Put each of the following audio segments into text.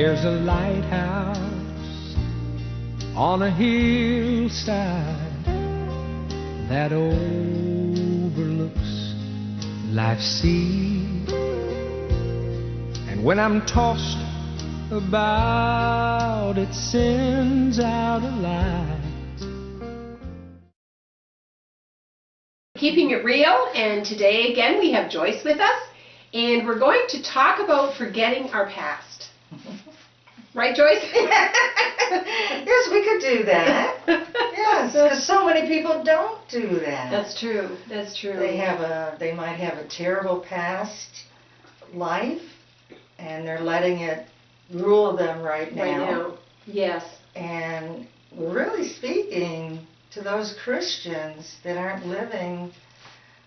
There's a lighthouse on a hillside that overlooks life's sea. And when I'm tossed about, it sends out a light. Keeping it real, and today again we have Joyce with us, and we're going to talk about forgetting our past. Right, Joyce? Yes, we could do that. Yes, because so many people don't do that. That's true. That's true. They might have a terrible past life, and they're letting it rule them right now. Right now, yes. And we're really speaking to those Christians that aren't living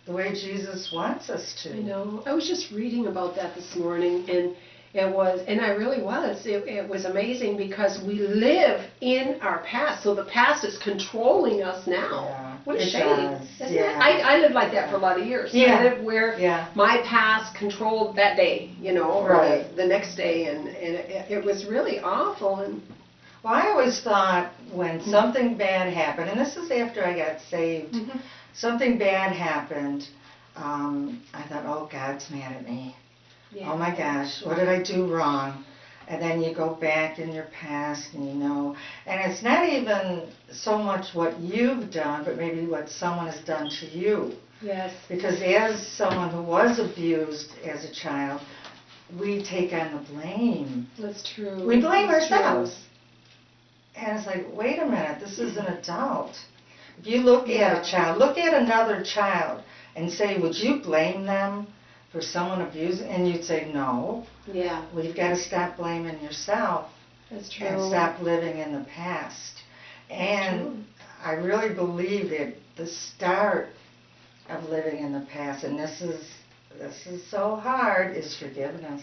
the way Jesus wants us to. I know. I was just reading about that this morning, and it was amazing because we live in our past, so the past is controlling us now. Yeah, what a shame, does. isn't Yeah. it? I lived like that for a lot of years. Yeah. I lived where my past controlled that day, or the next day, and it was really awful. And well, I always thought when something bad happened, and this is after I got saved, something bad happened, I thought, oh, God's mad at me. Yeah. Oh my gosh, what did I do wrong? And then you go back in your past and and it's not even so much what you've done, but maybe what someone has done to you. Yes. Because as someone who was abused as a child, we take on the blame. That's true. We blame ourselves. And it's like, wait a minute, this is an adult. If you look at a child, look at another child and say, would you blame them for someone abusing? And you'd say, no. Yeah. Well, you've got to stop blaming yourself. That's true. And stop living in the past. And I really believe that the start of living in the past, and this is so hard, is forgiveness.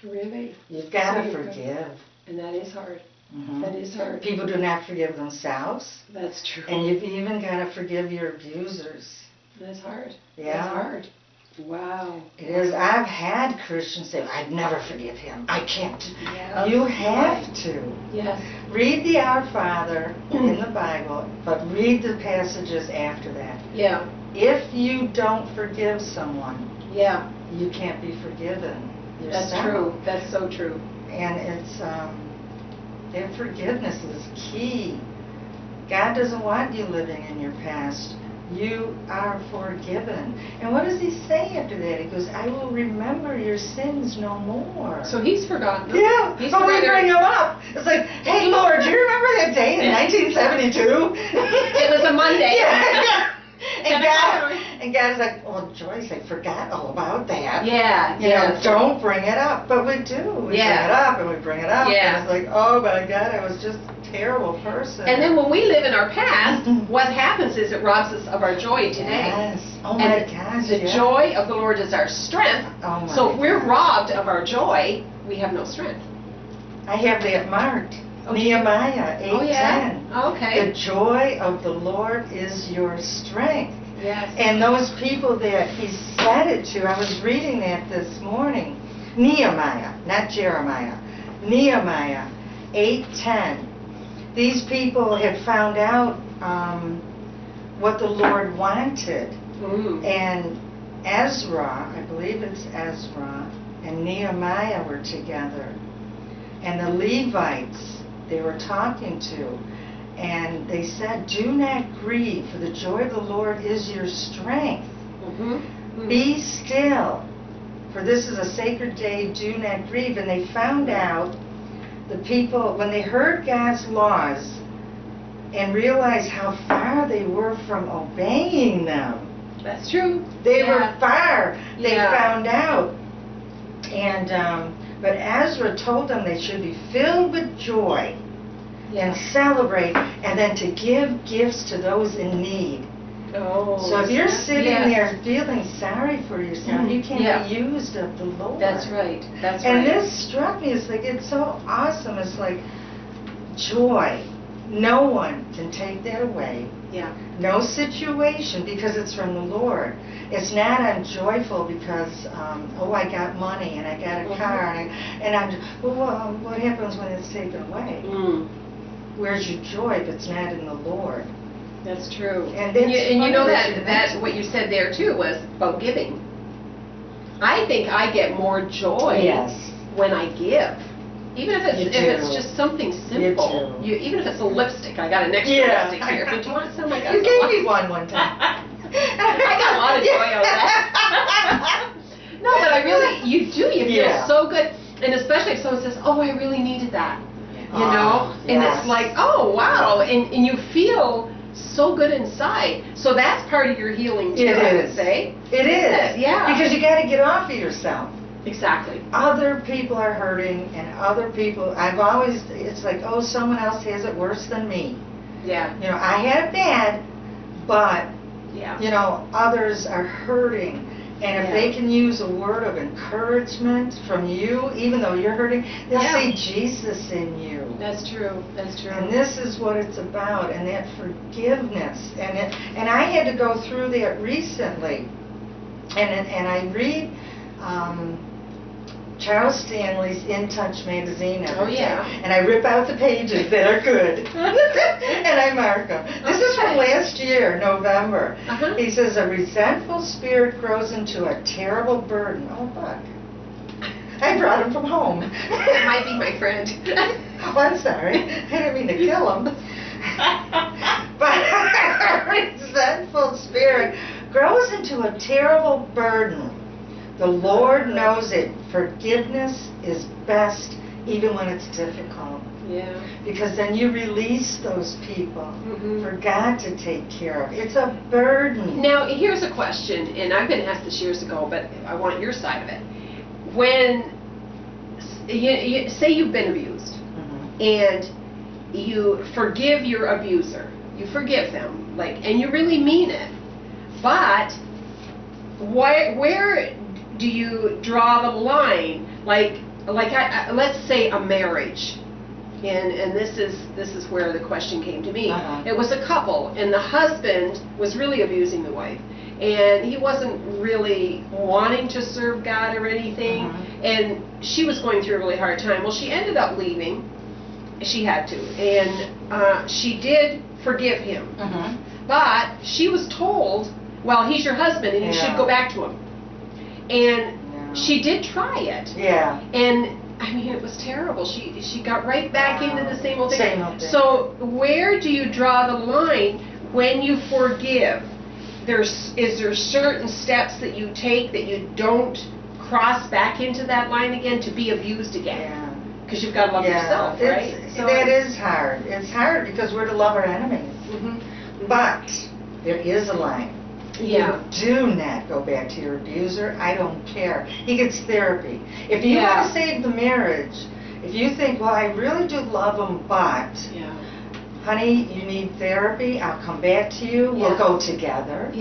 Really? You've got to forgive. And that is hard. That is hard. People do not forgive themselves. That's true. And you've even got to forgive your abusers. That's hard. Yeah. That's hard. Wow. It is. I've had Christians say, I'd never forgive him. I can't. Yeah. You have to. Yes. Read the Our Father in the Bible, but read the passages after that. Yeah. If you don't forgive someone, you can't be forgiven yourself. That's true. That's so true. And it's, that forgiveness is key. God doesn't want you living in your past. You are forgiven. And what does he say after that? He goes, I will remember your sins no more. So he's forgotten them. Yeah, he's but we bring them up. It's like, hey, Lord, do you remember that day in 1972? It was a Monday. Yeah. And God's like, well, Joyce, I forgot all about that. Yeah. You know, don't bring it up. But we do. We bring it up and we bring it up. Yeah. And it's like, oh my God, I was just a terrible person. And then when we live in our past, what happens is it robs us of our joy today. Yes. Oh my gosh. The joy of the Lord is our strength. Oh my so if we're robbed of our joy, we have no strength. I have that marked. Nehemiah 8:10. Oh, yeah? Okay. The joy of the Lord is your strength. Yes. And those people that he said it to, I was reading that this morning. Nehemiah, not Jeremiah. Nehemiah 8:10. These people had found out what the Lord wanted. And Ezra, I believe it's Ezra, and Nehemiah were together. And the Levites they were talking to, and they said, do not grieve, for the joy of the Lord is your strength. Be still, for this is a sacred day, do not grieve. And they found out, the people, when they heard God's laws and realized how far they were from obeying them. That's true. They were far. They found out. And but Ezra told them they should be filled with joy and celebrate, and then to give gifts to those in need. So if you're sitting there feeling sorry for yourself, you can't be used of the Lord. That's right. That's and this struck me. It's like, it's so awesome. It's like joy. No one can take that away. Yeah. No situation, because it's from the Lord. It's not I'm joyful because, I got money and I got a car and I'm, well, what happens when it's taken away? Where's your joy if it's not in the Lord? That's true. And you know that what you said there too was about giving. I think I get more joy when I give. Even if it's just something simple. Even if it's a lipstick. I got an extra lipstick here. Did you want some? You gave me one time. I got a lot of joy out of that. No, but I really, you do. You feel so good. And especially if someone says, oh, I really needed that. You know? And it's like, oh, wow. And you feel so good inside. So that's part of your healing too, I would say. It is. Yeah. Because you got to get off of yourself. Exactly. Other people are hurting, and other people, it's like, oh, someone else has it worse than me. Yeah. You know, I had it bad, but, you know, others are hurting. And if they can use a word of encouragement from you, even though you're hurting, they'll see Jesus in you. That's true. That's true. And this is what it's about, and that forgiveness. And I had to go through that recently. And I read Charles Stanley's In Touch magazine every day. And I rip out the pages that are good. And I mark them. This is from last year, November. He says, a resentful spirit grows into a terrible burden. Oh, look. I brought him from home. That might be my friend. Oh, I'm sorry. I didn't mean to kill him. But a resentful spirit grows into a terrible burden. The Lord knows it. Forgiveness is best even when it's difficult. Yeah. Because then you release those people for God to take care of. It's a burden. Now, here's a question, and I've been asked this years ago, but I want your side of it. When, say you've been abused, and you forgive your abuser, you forgive them, and you really mean it, but where do you draw the line? Let's say a marriage, and this is where the question came to me. It was a couple, and the husband was really abusing the wife, and he wasn't really wanting to serve God or anything, and she was going through a really hard time. Well, she ended up leaving. She had to, and she did forgive him, but she was told, well, he's your husband and you should go back to him. And she did try it. Yeah. And I mean, it was terrible. She got right back into the same old thing. So where do you draw the line when you forgive? Is there certain steps that you take that you don't cross back into that line again to be abused again? Because you've got to love yourself, right? That is hard. It's hard because we're to love our enemies. But there is a line. You do not go back to your abuser. I don't care. He gets therapy. If you want to save the marriage, if you think, well, I really do love him, but, honey, you need therapy, I'll come back to you. We'll go together.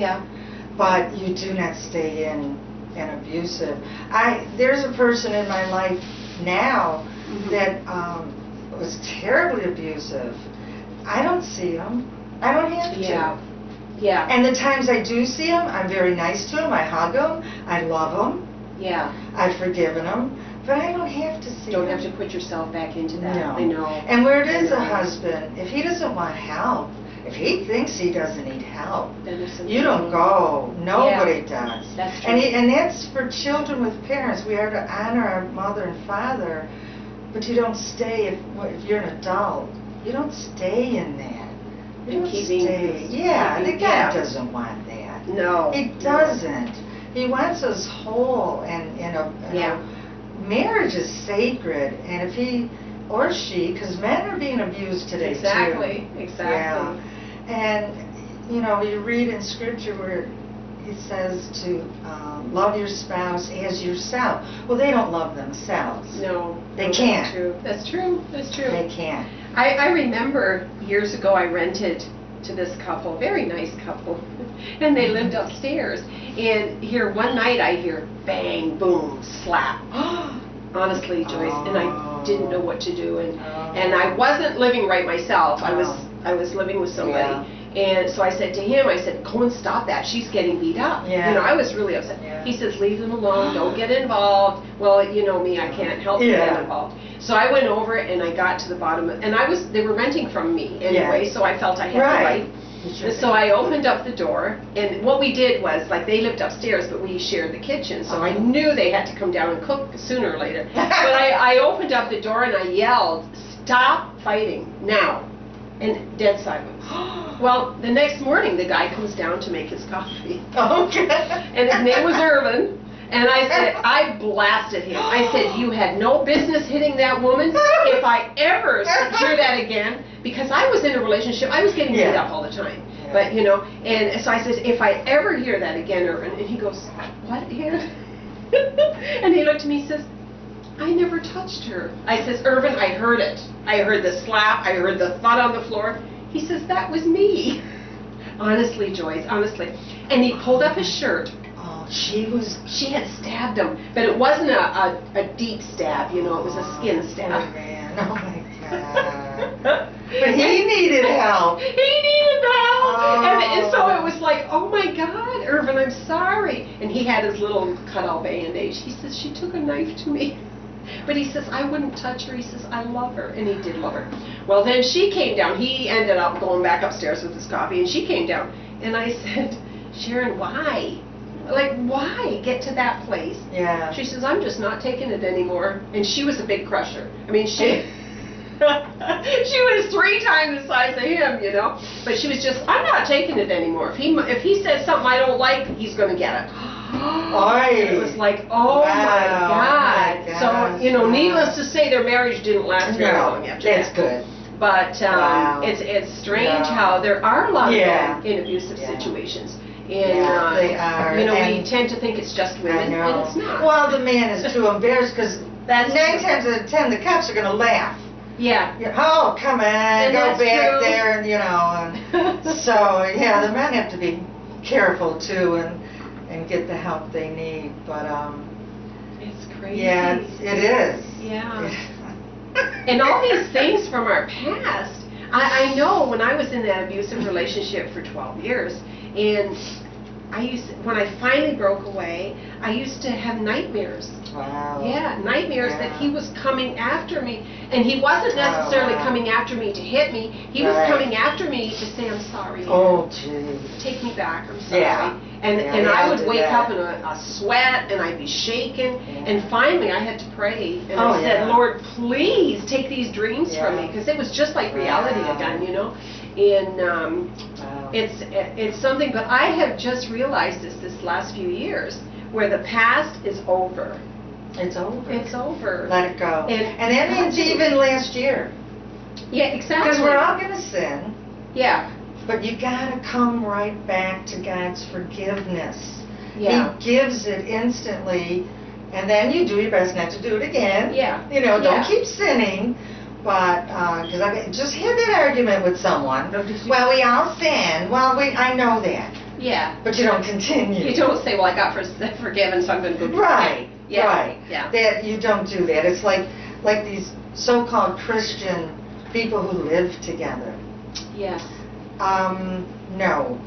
But you do not stay in an abusive. There's a person in my life now that was terribly abusive. I don't see him. I don't have to. And the times I do see him, I'm very nice to him. I hug him. I love him. I've forgiven him. But I don't have to see him. Don't have to put yourself back into that. No. I know. And where it is a husband, if he doesn't want help, if he thinks he doesn't need help, you don't go. Nobody does. That's true. And that's for children with parents. We are to honor our mother and father, but you don't stay if you're an adult. You don't stay in that. And keeping, the God doesn't want that. No. He doesn't. He wants us whole, and marriage is sacred, and if he or she, because men are being abused today too. Exactly. And, you know, you read in Scripture where it says to love your spouse as yourself. Well, they don't love themselves. No. They can't. That's true. They can't. I remember years ago I rented to this couple, very nice couple, and they lived upstairs. And here one night I hear bang, boom, slap. Honestly, Joyce, and I didn't know what to do, and I wasn't living right myself. I was living with somebody. Yeah. And so I said to him, I said, go and stop that. She's getting beat up. Yeah. You know, I was really upset. Yeah. He says, leave them alone. Don't get involved. Well, you know me, I can't help you get involved. So I went over and I got to the bottom of, and they were renting from me anyway, so I felt I had the right. So I opened up the door, and what we did was, like, they lived upstairs, but we shared the kitchen, so I knew they had to come down and cook sooner or later. But I opened up the door and I yelled, stop fighting, now. And dead silence. Well, the next morning, the guy comes down to make his coffee. Okay. And his name was Irvin. And I said, I blasted him. I said, you had no business hitting that woman. If I ever hear that again, because I was in a relationship, I was getting beat up all the time. Yeah. But, you know, and so I said, if I ever hear that again, Irvin, and he goes, what, Ann? And he looked at me and says, I never touched her. I says, Irvin, I heard it. I heard the slap. I heard the thud on the floor. He says, that was me. Honestly, Joyce, honestly. And he pulled up his shirt. Oh, she had stabbed him. But it wasn't a deep stab, you know. It was a skin stab. Oh, man. Oh, my God. But he needed help. He needed the help. Oh. And so it was like, oh, my God, Irvin, I'm sorry. And he had his little cut-out bandage. He says, she took a knife to me. But he says, I wouldn't touch her. He says, I love her. And he did love her. Well, then she came down. He ended up going back upstairs with his coffee, and she came down. And I said, Sharon, why? Like, why get to that place? Yeah. She says, I'm just not taking it anymore. And she was a big crusher. I mean, she was 3 times the size of him, you know. But she was just, I'm not taking it anymore. If he says something I don't like, he's going to get it. It was like, oh my God. So, you know, needless to say, their marriage didn't last very long after that. That's good. But it's strange how there are a lot of men in abusive situations. And, they are. You know, we tend to think it's just women, and it's not. Well, the man is too embarrassed because 9 times out of 10, the cops are going to laugh. Yeah. Oh, come on, go back there, and, you know. And so, yeah, the men have to be careful, too, and get the help they need. But, it's crazy. yeah, it is. Yeah. And all these things from our past. I know when I was in that abusive relationship for 12 years, and when I finally broke away, I used to have nightmares. Wow. Yeah, nightmares that he was coming after me. And he wasn't necessarily coming after me to hit me. He was coming after me to say, I'm sorry. Oh, gee. Take me back, I'm sorry. Yeah. And I would wake up in a sweat, and I'd be shaken. And finally, I had to pray. And I said, Lord, please take these dreams from me. Because it was just like reality again, you know. And it's something, but I have just realized this last few years, where the past is over. It's over. It's over. Let it go. And that means even last year. Yeah, exactly. Because we're all going to sin. Yeah. But you got to come right back to God's forgiveness. Yeah. He gives it instantly, and then you do your best not to do it again. Yeah. You know, don't keep sinning. But, because I just had that argument with someone. Well, we all sin. Well, I know that. Yeah. But you don't continue. You don't say, well, I got forgiven, so I'm going to go do Right. Yeah. Right. Yeah. That you don't do that. It's like these so-called Christian people who live together. Yes. No.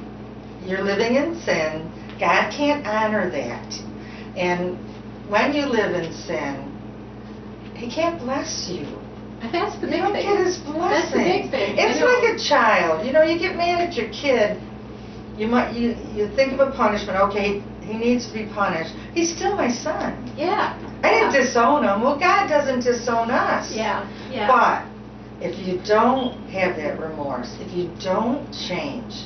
You're living in sin. God can't honor that. And when you live in sin, He can't bless you. That's the big thing. You don't get His blessing. That's the big thing. It's like a child. You know, you get mad at your kid. You think of a punishment. Okay, he needs to be punished. He's still my son. Yeah. I didn't disown him. Well, God doesn't disown us. Yeah. Yeah. But if you don't have that remorse, if you don't change,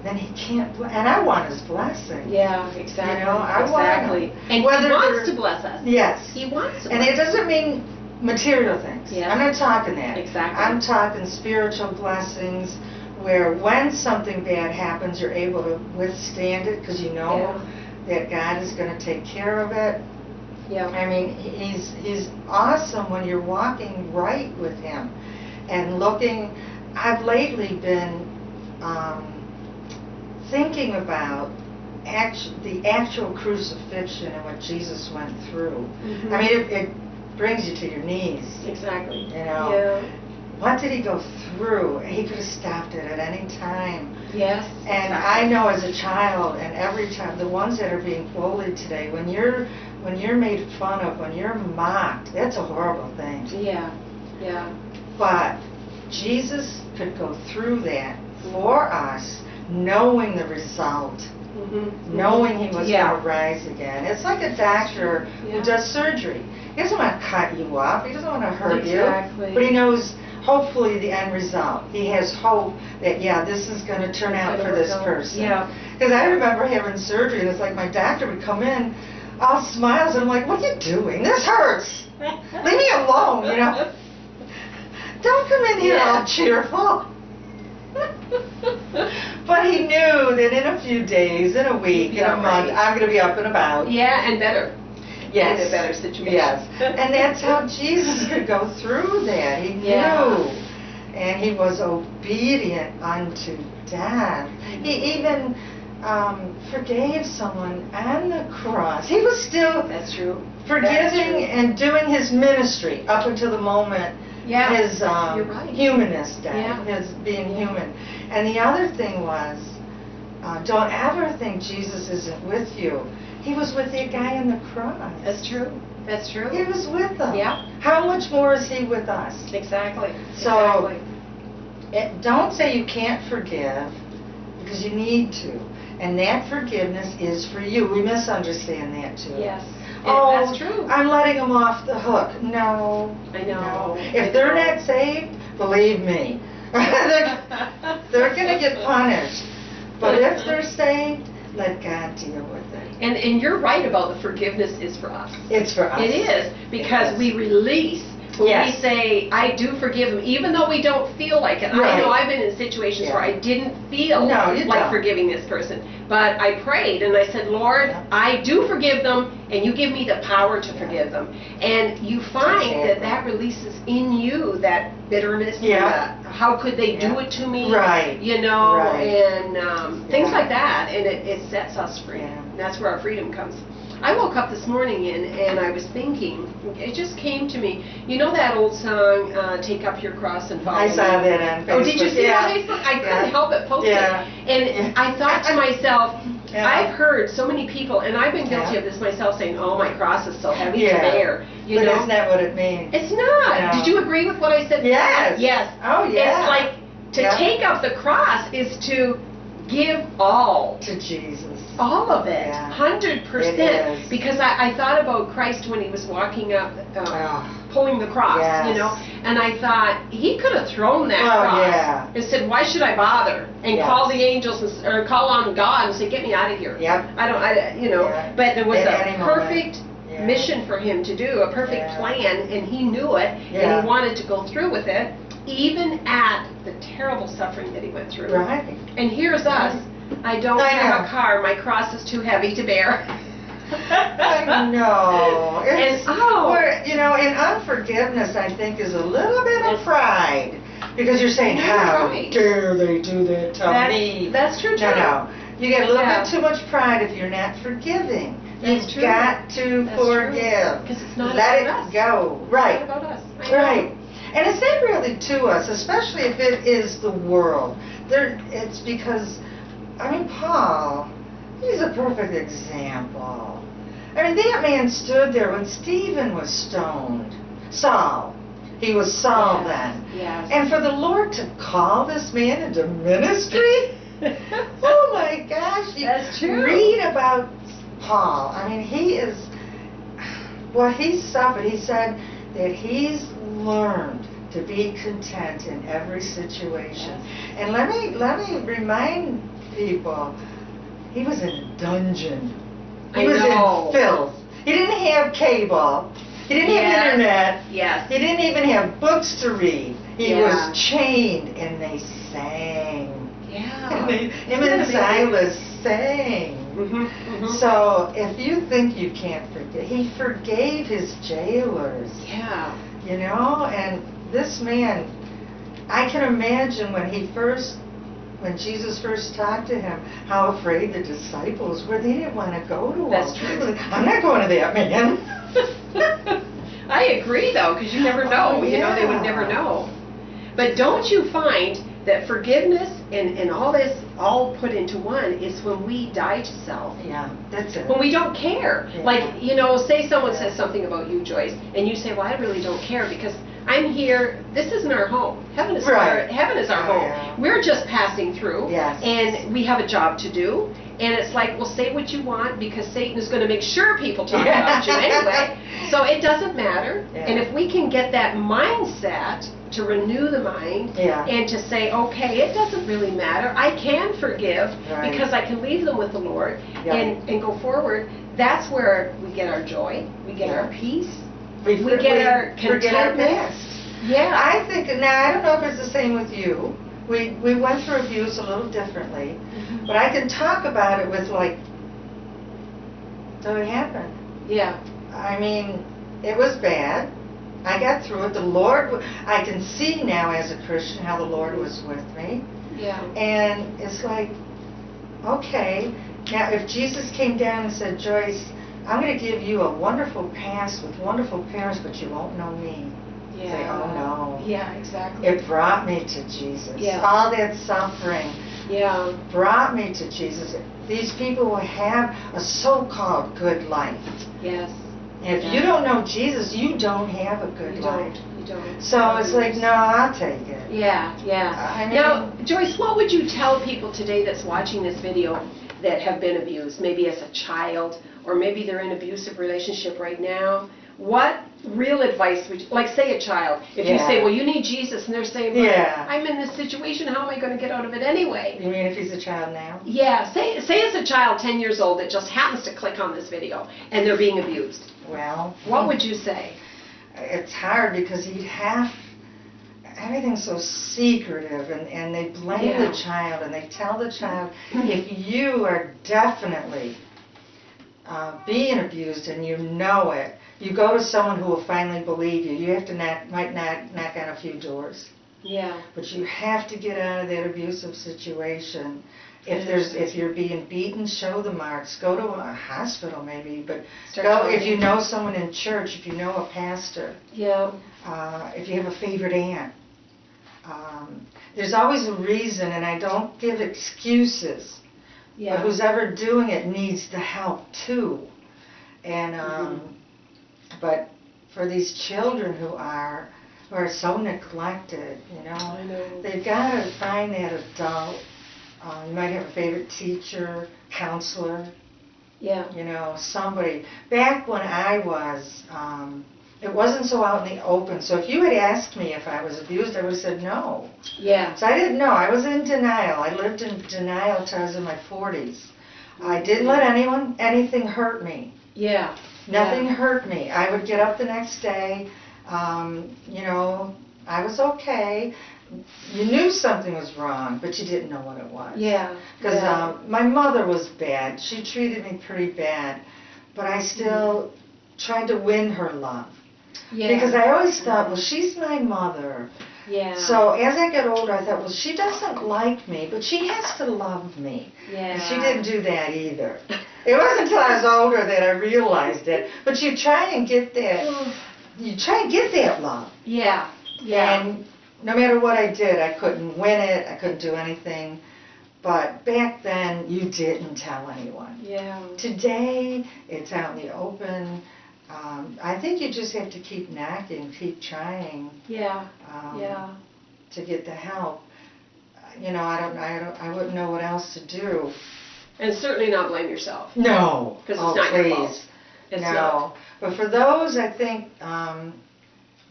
then He can't. And I want His blessing. Yeah, exactly. You know, I want Him. And He wants to bless us. Yes. He wants to. And it doesn't mean material things. Yeah. I'm not talking that. Exactly. I'm talking spiritual blessings, where when something bad happens, you're able to withstand it because you know that God is going to take care of it. Yeah. I mean, He's awesome when you're walking right with Him and looking. I've lately been thinking about the actual crucifixion and what Jesus went through. Mm-hmm. I mean, brings you to your knees. Exactly. You know. Yeah. What did he go through? He could have stopped it at any time. Yes. And exactly. I know as a child, and every child, the ones that are being bullied today, when you're made fun of, when you're mocked, that's a horrible thing. Yeah. Yeah. But Jesus could go through that for us, knowing the result, knowing he was going to rise again. It's like a doctor who does surgery. He doesn't want to cut you up. He doesn't want to hurt you. But he knows, hopefully, the end result. He has hope that, yeah, this is going to turn out for this person. Yeah. Because I remember having surgery, and it's like my doctor would come in, all smiles, and I'm like, what are you doing? This hurts. Leave me alone, you know. Don't come in here all cheerful. But he knew that in a few days, in a week, in a month, I'm going to be up and about. Yeah, and better. Yes. In a better situation. Yes. And that's how Jesus could go through that. He knew. And he was obedient unto death. He even forgave someone on the cross. He was still forgiving and doing his ministry up until the moment his humanness died, his being human. And the other thing was, don't ever think Jesus isn't with you. He was with the guy on the cross. That's true. That's true. He was with them. Yeah. How much more is he with us? Exactly. So, don't say you can't forgive, because you need to. And that forgiveness is for you. We misunderstand that too. Yes. Oh, that's true. I'm letting them off the hook. No. I know. No. If they're not saved, believe me, they're going to get punished. But if they're saved, let God deal with it. And you're right about the forgiveness is for us. It's for us. It is, because we release. When we say, I do forgive them, even though we don't feel like it. I know I've been in situations where I didn't feel like forgiving this person. But I prayed and I said, Lord, I do forgive them, and you give me the power to forgive them. And you find that releases in you that bitterness. How could they do it to me? Right. You know, and things like that. And it sets us free. And that's where our freedom comes. I woke up this morning and I was thinking, it just came to me, you know that old song, Take Up Your Cross and Follow Me? I saw that on Facebook. Oh, did you see that on Facebook? I couldn't help but post it. And I thought to myself, I've heard so many people, and I've been guilty of this myself, saying, oh, my cross is so heavy to bear. You know? That's not what it means. It's not. Did you agree with what I said? Yes. Yes. Oh, yeah. It's like, to take up the cross is to give all. To Jesus. All of it, 100%. Because I thought about Christ when he was walking up, pulling the cross, you know, and I thought he could have thrown that cross and said, "Why should I bother?" and call the angels or call on God and say, "Get me out of here." You know. But there was a perfect mission for him to do, a perfect plan, and he knew it, and he wanted to go through with it, even at the terrible suffering that he went through. Right. And here's us. I don't have a car. My cross is too heavy to bear. I know. You know, and unforgiveness, I think, is a little bit of pride. Because you're saying, how dare they do that to me? That's true, too. No. You get a little bit too much pride if you're not forgiving. You've got to forgive. Because it's not Let about us. it go. Right. It's not about us. Right. And it's not really to us, especially if it is the world. It's because, I mean, Paul, he's a perfect example. I mean, that man stood there when Stephen was stoned. Saul. He was Saul then. Yes. And for the Lord to call this man into ministry? Oh my gosh. That's true. Read about Paul. I mean, he is, what he suffered. He said that he's learned to be content in every situation. And let me remind people, he was in a dungeon. He was in filth. He didn't have cable. He didn't have internet. Yes. He didn't even have books to read. He was chained, and they sang. Yeah. Him and Silas sang. So if you think you can't forgive, he forgave his jailers. Yeah. You know, and this man, I can imagine when Jesus first talked to him, how afraid the disciples were. They didn't want to go to him. That's true. I'm not going to that man. I agree, though, because you never know. Oh, You know, they would never know. But don't you find that forgiveness and all this all put into one is when we die to self? Yeah, that's it. When we don't care. Yeah. Like, you know, say someone Yeah. says something about you, Joyce, and you say, well, I really don't care because I'm here. This isn't our home. Heaven is Right. heaven is our Oh, home. yeah. We're just passing through. Yes. And we have a job to do. And it's like, well, say what you want because Satan is going to make sure people talk about you anyway. So it doesn't matter. Yeah. And if we can get that mindset to renew the mind Yeah. and to say, okay, it doesn't really matter. I can forgive Right. because I can leave them with the Lord Yeah. and go forward. That's where we get our joy, we get our peace, We get our forget our contentment. past. Yeah. I think, now I don't know if it's the same with you. We went through abuse a little differently, but I can talk about it with like, so it happened. Yeah. I mean, it was bad. I got through it. The Lord, I can see now as a Christian how the Lord was with me. Yeah. And it's like, okay, now if Jesus came down and said, Joyce, I'm going to give you a wonderful past with wonderful parents, but you won't know me. Yeah. Say, oh no. Yeah, exactly. It brought me to Jesus. Yeah. All that suffering Yeah. brought me to Jesus. These people will have a so-called good life. Yes. And if Yeah. you don't know Jesus, you don't have a good You life. don't. You don't. So it's like, no, I'll take it. Yeah, yeah. I mean- Now, Joyce, what would you tell people today that's watching this video that have been abused, maybe as a child, or maybe they're in an abusive relationship right now? What real advice would you, like say a child, if you Yeah. say, well, you need Jesus, and they're saying, well, Yeah. I'm in this situation, how am I going to get out of it anyway? You mean if he's a child now? Yeah, say it's a child 10 years old that just happens to click on this video, and they're being abused. Well, What would you say? it's hard because you'd have, everything's so secretive, and they blame Yeah. the child, and they tell the child, if you are definitely being abused and you know it, you go to someone who will finally believe you. You have to might knock on a few doors, Yeah. but you have to get out of that abusive situation. If you're being beaten, show the marks. Go to a hospital maybe, but Start go talking. if you know someone in church, if you know a pastor. Yeah. If you have a favorite aunt. There's always a reason, and I don't give excuses. Yeah. But who's ever doing it needs the help too. And but for these children who are so neglected, you know, I know. they've got to find that adult. You might have a favorite teacher, counselor, Yeah. you know, somebody. Back when I was, it wasn't so out in the open. So if you had asked me if I was abused, I would have said no. Yeah. So I didn't know. I was in denial. I lived in denial till I was in my 40s. I didn't let anything hurt me. Yeah. Nothing hurt me. I would get up the next day. You know, I was okay. You knew something was wrong, but you didn't know what it was. Yeah. Because yeah. my mother was bad. She treated me pretty bad. But I still tried to win her love. Yeah. Because I always thought, well, she's my mother. Yeah. So as I got older, I thought, well, she doesn't like me, but she has to love me. Yeah. And she didn't do that either. It wasn't until I was older that I realized it. But you try and get that. You try and get that love. Yeah. Yeah. And no matter what I did, I couldn't win it. I couldn't do anything. But back then, you didn't tell anyone. Yeah. Today, it's out in the open. I think you just have to keep knocking, keep trying. Yeah. Yeah. To get the help. You know, I wouldn't know what else to do. And certainly not blame yourself. No. Because it's not your fault. It's no. not. But for those, I think,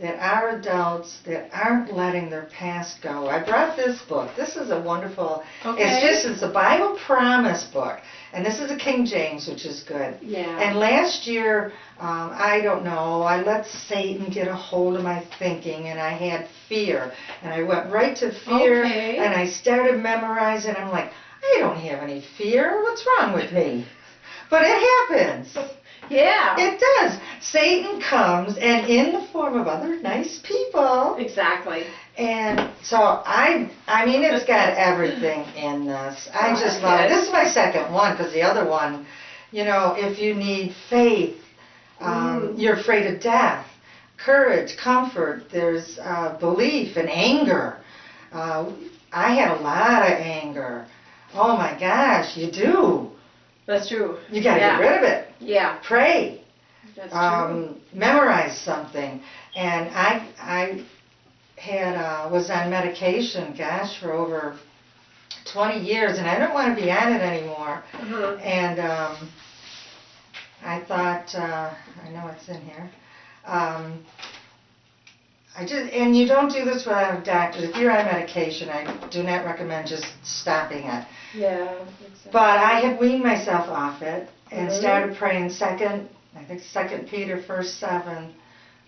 that are adults that aren't letting their past go. I brought this book. This is a wonderful, Okay. it's a Bible promise book. And this is a King James, which is good. Yeah. And last year, I don't know, I let Satan get a hold of my thinking, and I had fear. And I went right to fear, Okay. and I started memorizing. I'm like, I don't have any fear. What's wrong with me? But it happens. Yeah. It does. Satan comes, and in the form of other nice people. Exactly. And so I mean, it's got everything in this. I just love it. This is my second one, because the other one, you know, if you need faith, you're afraid of death. courage, comfort, there's belief and anger. I had a lot of anger. Oh my gosh, you do. That's true. You got to get rid of it. Yeah. Pray. That's true. Memorize something. And I had was on medication, gosh, for over 20 years, and I don't want to be on it anymore. And I thought, I know it's in here. And you don't do this without a doctor. If you're on medication, I do not recommend just stopping it. Yeah, exactly. But I had weaned myself off it and started praying I think 2 Peter 1:7,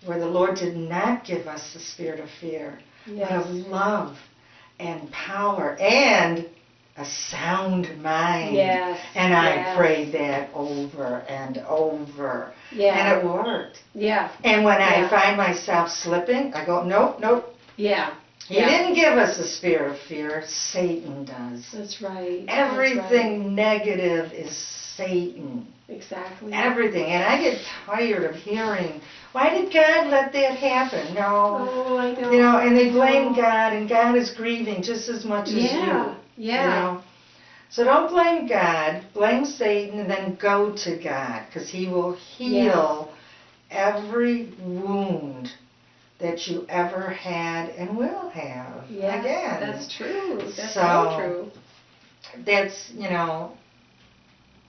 where the Lord did not give us the spirit of fear, but of love and power and a sound mind. Yes. And I prayed that over and over. Yeah. And it worked. Yeah. And when I find myself slipping, I go, nope, nope. Yeah. He didn't give us a spirit of fear. Satan does. That's right. Everything negative is Satan. Exactly. Everything. And I get tired of hearing, why did God let that happen? No. Oh, I know. You know, and they blame God, and God is grieving just as much as you. Yeah. You know? So don't blame God, blame Satan, and then go to God, because He will heal every wound that you ever had and will have again. That's true. That's so true. That's, you know,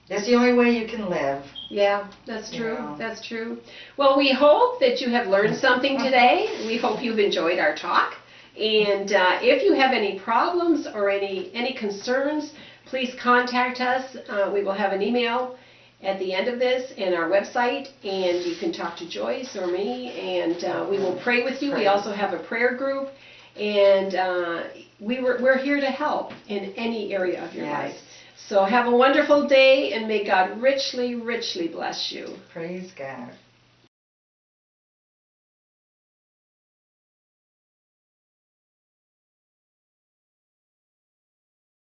that's the only way you can live. Yeah, that's true. You know. That's true. Well, we hope that you have learned something today. We hope you've enjoyed our talk. And if you have any problems or any concerns, please contact us. We will have an email at the end of this and our website, and you can talk to Joyce or me, and we will pray with you. We also have a prayer group, and we're here to help in any area of your life. So have a wonderful day, and may God richly, richly bless you. Praise God.